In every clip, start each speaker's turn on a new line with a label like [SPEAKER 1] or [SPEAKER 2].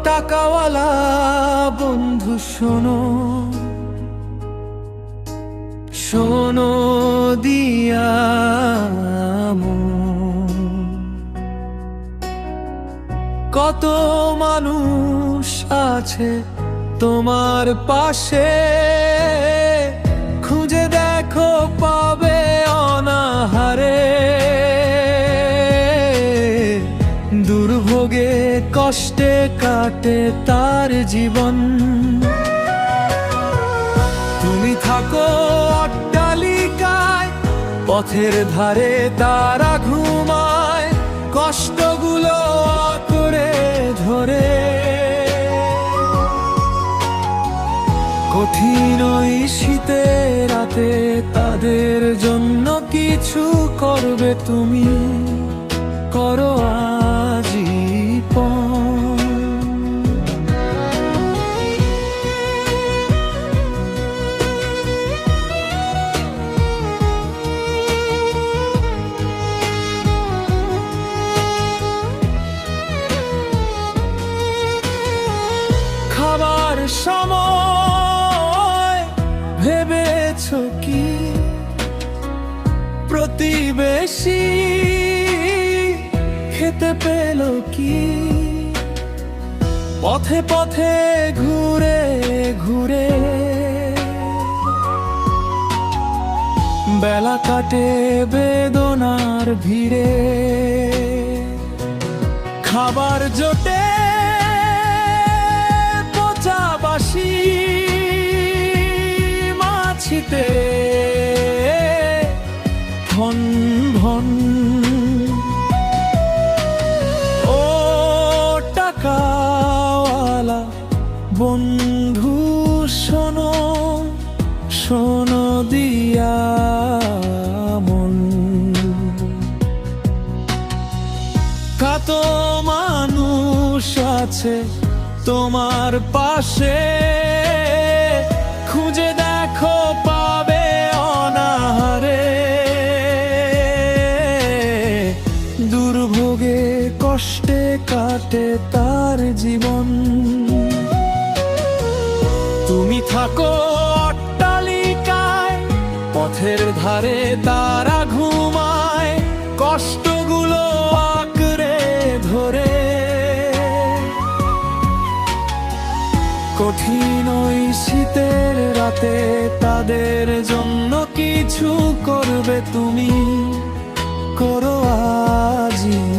[SPEAKER 1] টাকাওয়ালা বন্ধু শোনো, শোনো দিয়া মন। কত মানুষ আছে তোমার পাশে, খুঁজে দেখো পাবে অনাহারে। দুর্ভোগে কষ্টে কাটে তার জীবন। তুমি থাকো অট্টালিকায়, পথের ধারে তারা ঘুমায়, কষ্টগুলো করে ধরে। কঠিন ওই শীতের রাতে তাদের জন্য কিছু করবে তুমি, করো আজীবন। খাবার সময় ভেবেছো কি প্রতিবেশী খেতে পেল কি? পথে পথে ঘুরে ঘুরে বেলা কাটে বেদনার ভিড়ে। খাবার জোটে পচা বাসি মাছিতে ভন ভন। ও টাকাওয়ালা বন্ধু শোনো, শোনো দিয়া মন। কত মানুষ আছে তোমার পাশে, খুঁজে দেখো পাবে অনাহারে। দুর্ভোগে কষ্টে কাটে তার জীবন। তুমি থাকো অট্টালিকায়, পথের ধারে তারা ঘুমায়, কষ্টগুলো আঁকড়ে ধরে। কঠিন ওই শীতের রাতে তাদের জন্য কিছু করবে তুমি, করো আজীবন।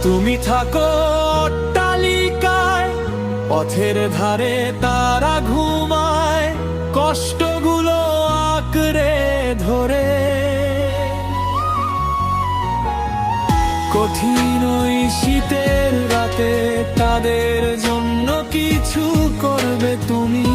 [SPEAKER 1] তুমি থাকো অট্টালিকায়, পথের ধারে তারা ঘুমায়, কষ্টগুলো আঁকড়ে ধরে। কঠিন ওই শীতের রাতে তাদের জন্য কিছু করবে তুমি,